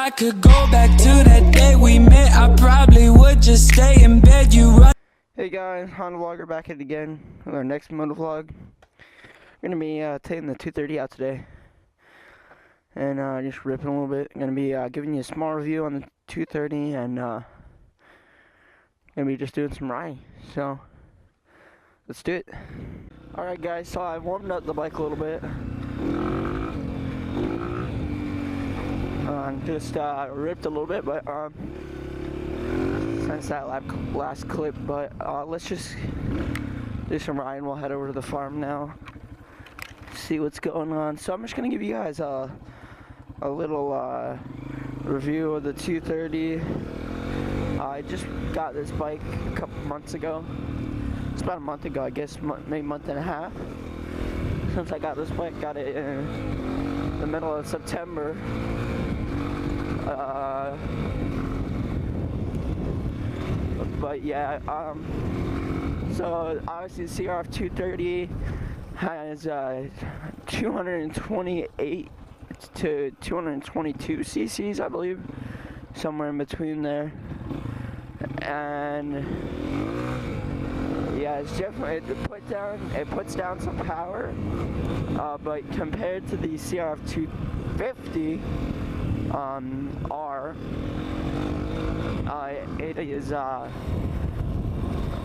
I could go back to that day we met, I probably would just stay in bed. You run. Hey guys, Honda Vlogger back at it again with our next moto vlog. We're gonna be taking the 230 out today and just ripping a little bit. I'm gonna be giving you a small review on the 230 and gonna be just doing some riding. So let's do it. Alright guys, so I warmed up the bike a little bit. Just ripped a little bit, but since that last clip, but let's just do some riding. We'll head over to the farm now, see what's going on. So I'm just gonna give you guys a little review of the 230. I just got this bike a couple months ago. It's about a month ago, I guess, maybe a month and a half since I got this bike. Got it in the middle of September. But yeah, so obviously the Crf 230 has 228 to 222 cc's, I believe, somewhere in between there. And yeah, it's definitely, it puts down some power, but compared to the Crf 250 R, it is a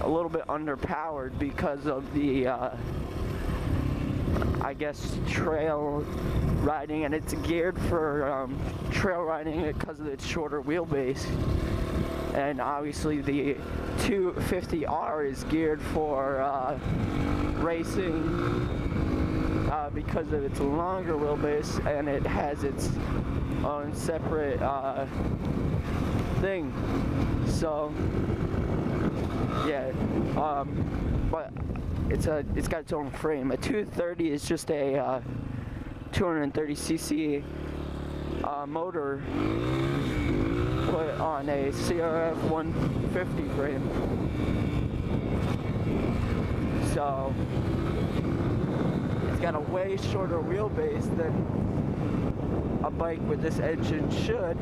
little bit underpowered because of the I guess trail riding, and it's geared for trail riding because of its shorter wheelbase. And obviously the 250R is geared for racing because of its longer wheelbase, and it has its own separate thing. So yeah, but it's got its own frame. A 230 is just a 230cc motor put on a Crf 150 frame. So it's got a way shorter wheelbase than a bike with this engine should,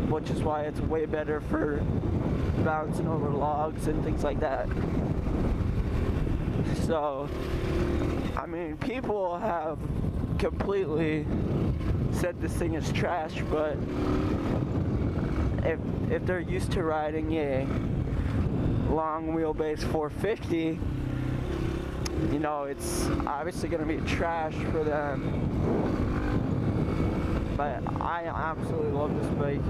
which is why it's way better for bouncing over logs and things like that. So, I mean, people have completely said this thing is trash, but if they're used to riding a long wheelbase 450, you know, it's obviously going to be trash for them. But I absolutely love this bike.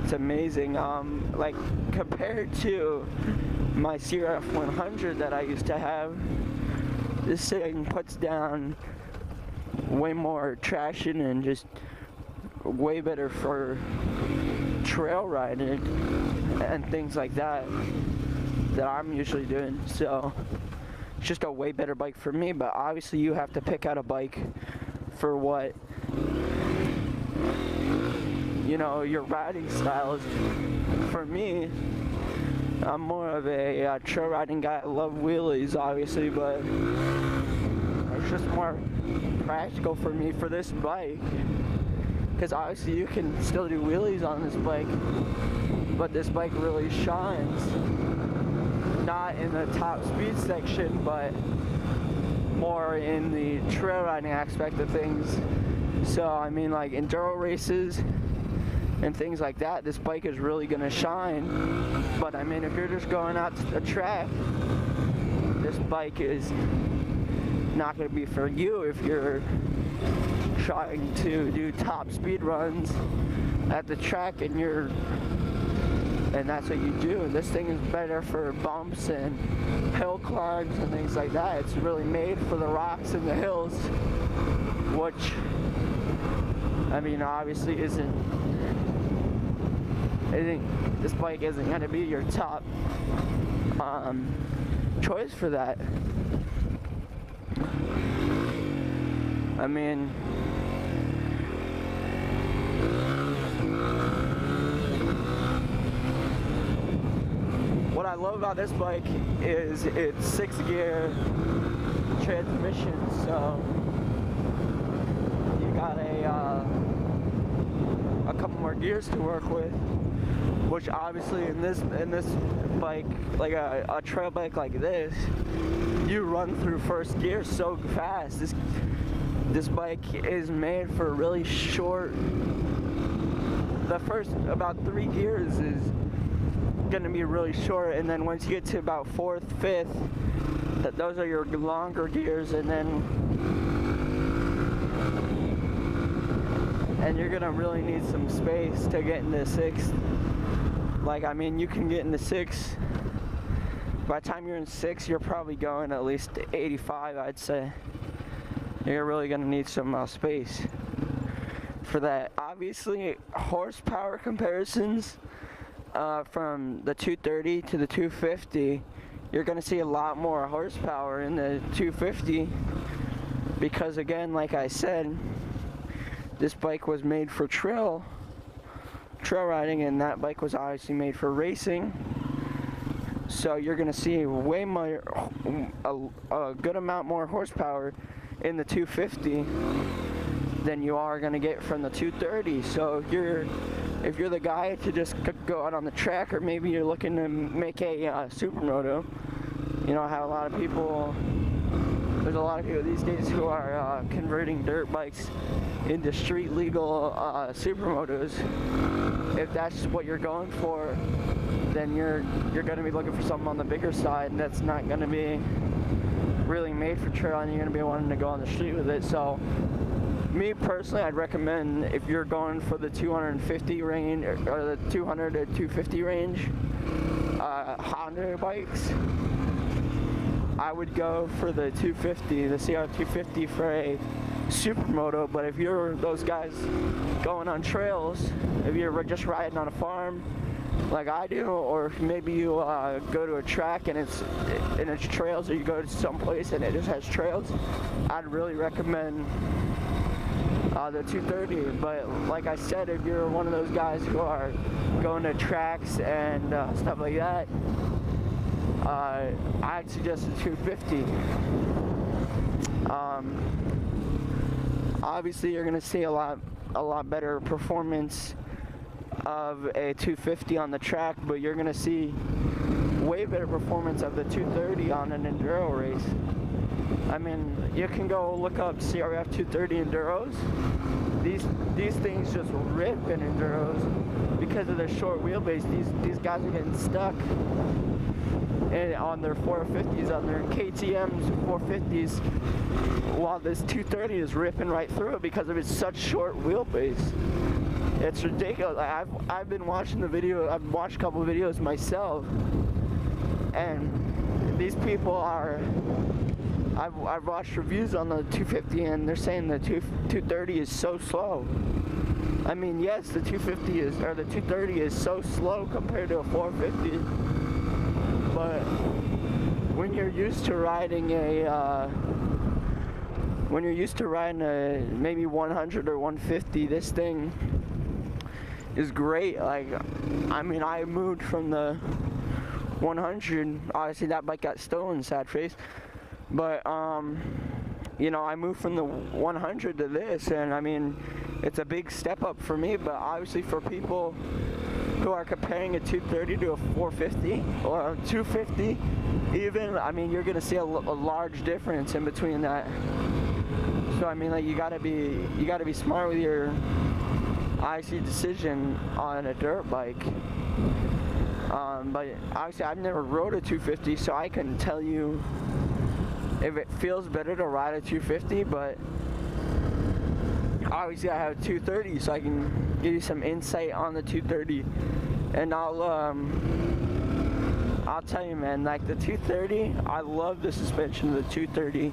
It's amazing. Like, compared to my Crf 100 that I used to have, this thing puts down way more traction and just way better for trail riding and things like that I'm usually doing. So it's just a way better bike for me, but obviously you have to pick out a bike for what, you know, your riding style is. For me, I'm more of a trail riding guy. I love wheelies, obviously, but it's just more practical for me for this bike, because obviously you can still do wheelies on this bike, but this bike really shines, not in the top speed section, but more in the trail riding aspect of things. So I mean, like enduro races and things like that, this bike is really gonna shine. But I mean, if you're just going out to the track, this bike is not gonna be for you if you're trying to do top speed runs at the track and that's what you do. This thing is better for bumps and hill climbs and things like that. It's really made for the rocks and the hills, which, I mean, obviously this bike isn't going to be your top choice for that. I mean, what I love about this bike is its 6-gear transmission. So got a couple more gears to work with, which obviously in this bike, like a trail bike like this, you run through first gear so fast. This bike is made for really short. The first about 3 gears is gonna be really short, and then once you get to about 4th, 5th, those are your longer gears, and you're gonna really need some space to get into 6th. Like, I mean, you can get into 6. By the time you're in 6, you're probably going at least 85, I'd say. You're really gonna need some space for that. Obviously, horsepower comparisons from the 230 to the 250, you're gonna see a lot more horsepower in the 250 because, again, like I said, this bike was made for trail riding, and that bike was obviously made for racing. So you're gonna see way more, a good amount more horsepower in the 250 than you are gonna get from the 230. So if you're the guy to just go out on the track, or maybe you're looking to make a supermoto, you know how there's a lot of people these days who are converting dirt bikes into street legal supermotos. If that's what you're going for, then you're going to be looking for something on the bigger side, and that's not going to be really made for trail, and you're going to be wanting to go on the street with it. So me personally, I'd recommend, if you're going for the 250 range or the 200 to 250 range Honda bikes, I would go for the 250, the CR 250 for a supermoto. But if you're those guys going on trails, if you're just riding on a farm like I do, or maybe you go to a track and it's trails, or you go to some place and it just has trails, I'd really recommend the 230. But like I said, if you're one of those guys who are going to tracks and stuff like that, I'd suggest the 250. Obviously, you're going to see a lot better performance of a 250 on the track, but you're going to see way better performance of the 230 on an enduro race. I mean, you can go look up Crf 230 enduros. These things just rip in enduros because of their short wheelbase. These guys are getting stuck on their 450s, on their KTM's 450s, while this 230 is ripping right through it because of its such short wheelbase. It's ridiculous. I've been watching the video. I've watched a couple of videos myself, and these people are. I've watched reviews on the 250, and they're saying the 230 is so slow. I mean, yes, the 230 is so slow compared to a 450, but when you're used to riding maybe 100 or 150, this thing is great. Like, I mean, I moved from the 100. Obviously, that bike got stolen, sad face. But you know, I moved from the 100 to this, and I mean, it's a big step up for me. But obviously, for people who are comparing a 230 to a 450 or a 250, even, I mean, you're gonna see a large difference in between that. So I mean, like, you gotta be smart with your IC decision on a dirt bike. But obviously, I've never rode a 250, so I couldn't tell you if it feels better to ride a 250. But obviously, I have a 230, so I can give you some insight on the 230. And I'll tell you, man, like the 230, I love the suspension of the 230.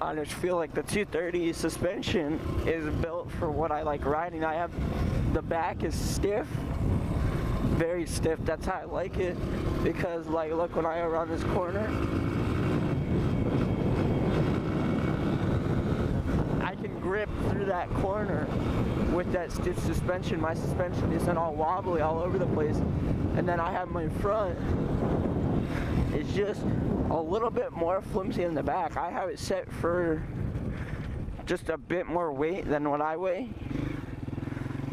I just feel like the 230 suspension is built for what I like riding. The back is stiff, very stiff. That's how I like it, because, like, look, when I go around this corner, I can grip through that corner with that stiff suspension. My suspension isn't all wobbly all over the place. And then I have my front, it's just a little bit more flimsy in the back. I have it set for just a bit more weight than what I weigh.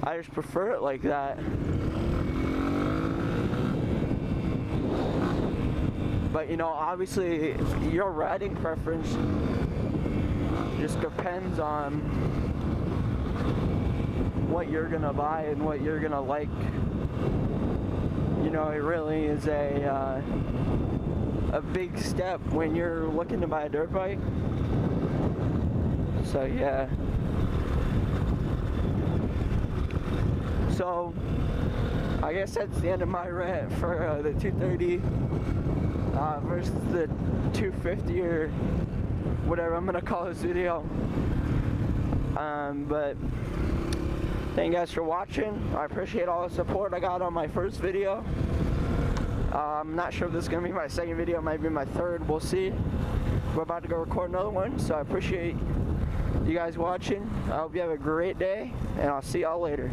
I just prefer it like that. But you know, obviously your riding preference just depends on what you're gonna buy and what you're gonna like. You know, it really is a big step when you're looking to buy a dirt bike. So yeah. So I guess that's the end of my rant for the 230 versus the 250 or whatever I'm gonna call this video. But thank you guys for watching. I appreciate all the support I got on my first video. I'm not sure if this is gonna be my second video, it might be my third, we'll see. We're about to go record another one, so I appreciate you guys watching. I hope you have a great day, and I'll see y'all later.